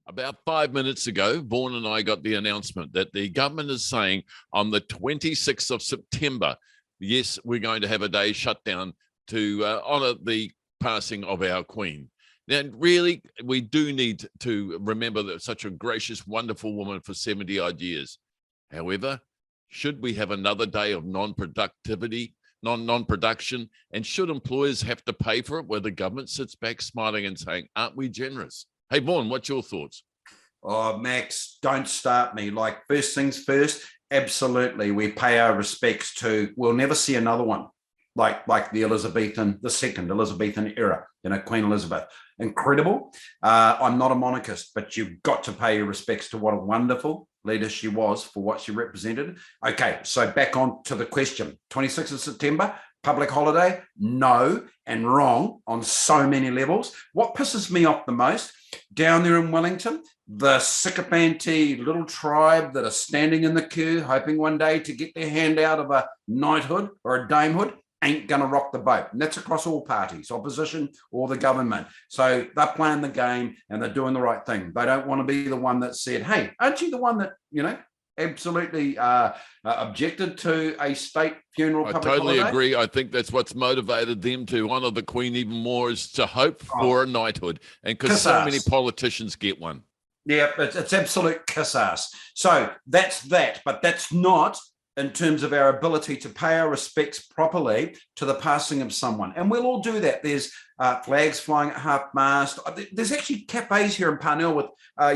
About 5 minutes ago, Vaughan and I got the announcement that the government is saying on the 26th of September, yes, we're going to have a day shut down to honour the passing of our Queen. Now, really, we do need to remember that such a gracious, wonderful woman for 70-odd years. However, should we have another day of non-production, and should employers have to pay for it where the government sits back smiling and saying, aren't we generous? Hey, Vaughan, what's your thoughts? Oh, Max, don't start me. Like, first things first, absolutely. We pay our respects to, we'll never see another one like the second Elizabethan era, Queen Elizabeth. Incredible. I'm not a monarchist, but you've got to pay your respects to what a wonderful leader she was for what she represented. Okay, so back on to the question. 26th of September, public holiday? No, and wrong on so many levels. What pisses me off the most, down there in Wellington, the sycophanty little tribe that are standing in the queue, hoping one day to get their hand out of a knighthood or a damehood, ain't going to rock the boat. And that's across all parties, opposition or the government. So they're playing the game and they're doing the right thing. They don't want to be the one that said, hey, aren't you the one that, absolutely objected to a state funeral? I totally agree. I think that's what's motivated them to honour the Queen even more, is to hope for a knighthood. And because so many politicians get one. Yeah, it's absolute kiss ass. So that's that, but that's not in terms of our ability to pay our respects properly to the passing of someone. And we'll all do that. There's flags flying at half-mast. There's actually cafes here in Parnell with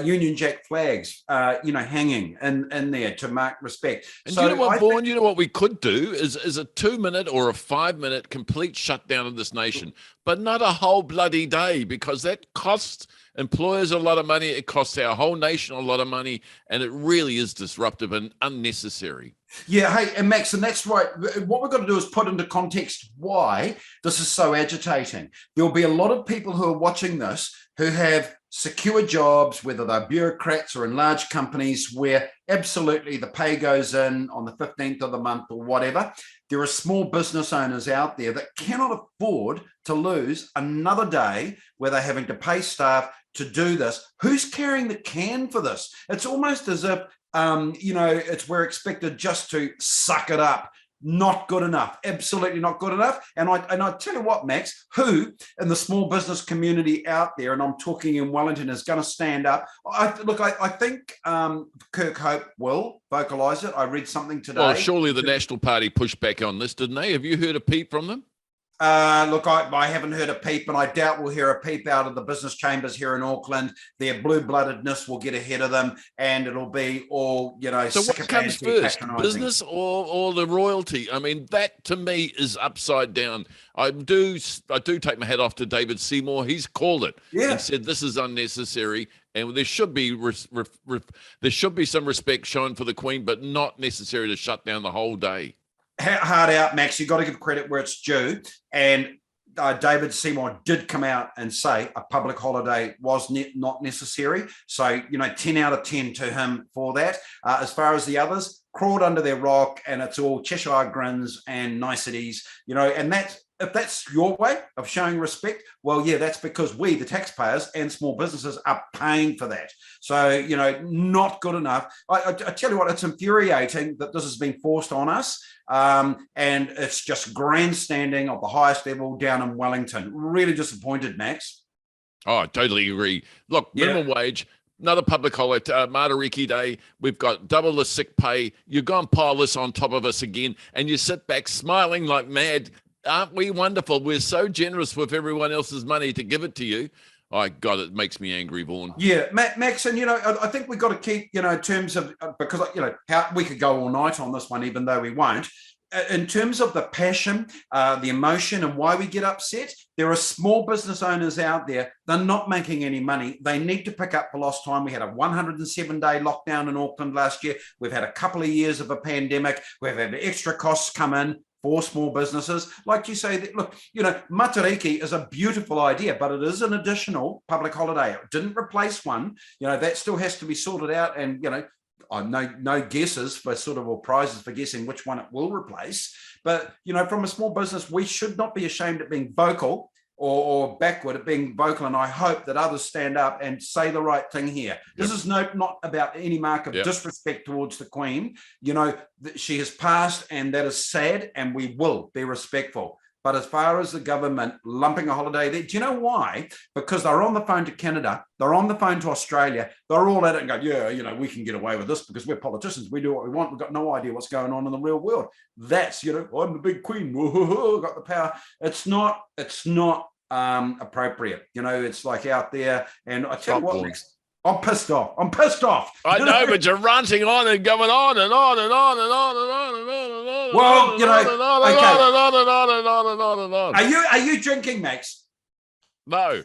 Union Jack flags, hanging in there to mark respect. And so you know what, Vaughan, you know what we could do is a 2-minute or a 5-minute complete shutdown of this nation, but not a whole bloody day, because that costs employers a lot of money. It costs our whole nation a lot of money, and it really is disruptive and unnecessary. Yeah, hey, and Max, and that's right. What we've got to do is put into context why this is so agitating. There'll be a lot of people who are watching this who have secure jobs, whether they're bureaucrats or in large companies, where absolutely the pay goes in on the 15th of the month or whatever. There are small business owners out there that cannot afford to lose another day where they're having to pay staff to do this. Who's carrying the can for this? It's almost as if we're expected just to suck it up. Not good enough. Absolutely not good enough. And I tell you what, Max, who in the small business community out there, and I'm talking in Wellington, is going to stand up? I think Kirk Hope will vocalise it. I read something today. Well, surely the National Party pushed back on this, didn't they? Have you heard a peep from them? I haven't heard a peep, and I doubt we'll hear a peep out of the business chambers here in Auckland. Their blue-bloodedness will get ahead of them, and it'll be all, So what comes first, business or the royalty? I mean, that to me is upside down. I do take my hat off to David Seymour. He's called it and said this is unnecessary, and there should be some respect shown for the Queen, but not necessary to shut down the whole day. Hard out, Max. You've got to give credit where it's due. And David Seymour did come out and say a public holiday was not necessary. So, 10 out of 10 to him for that. As far as the others, crawled under their rock, and it's all Cheshire grins and niceties, and if that's your way of showing respect, well, yeah, that's because we, the taxpayers and small businesses, are paying for that. So, not good enough. I tell you what, it's infuriating that this has been forced on us. And it's just grandstanding of the highest level down in Wellington. Really disappointed, Max. Oh, I totally agree. Look, minimum wage, another public holiday, Matariki Day. We've got double the sick pay. You go and pile this on top of us again, and you sit back smiling like mad. Aren't we wonderful? We're so generous with everyone else's money to give it to you. God, it makes me angry, Vaughan. Yeah, Max, and I think we've got to keep, in terms of, because how we could go all night on this one, even though we won't. In terms of the passion, the emotion, and why we get upset, there are small business owners out there. They're not making any money. They need to pick up for lost time. We had a 107-day lockdown in Auckland last year. We've had a couple of years of a pandemic. We've had extra costs come in for small businesses. Like you say, look, Matariki is a beautiful idea, but it is an additional public holiday. It didn't replace one. That still has to be sorted out, and no guesses for or prizes for guessing which one it will replace. But from a small business, we should not be ashamed at being vocal or backward at being vocal, and I hope that others stand up and say the right thing here. This is not about any mark of disrespect towards the Queen. You know, she has passed, and that is sad, and we will be respectful. But as far as the government lumping a holiday there, do you know why? Because they're on the phone to Canada, they're on the phone to Australia, they're all at it and go, yeah, you know, we can get away with this because we're politicians, we do what we want, we've got no idea what's going on in the real world. That's, you know, I'm the big Queen, whoa, got the power. It's not appropriate. You know, it's like out there, and I tell you what, Max, I'm pissed off. I know, but you're ranting on and going on and on and on and on and on and on and on. Well, you know, okay. Are you Are you drinking, Max? No.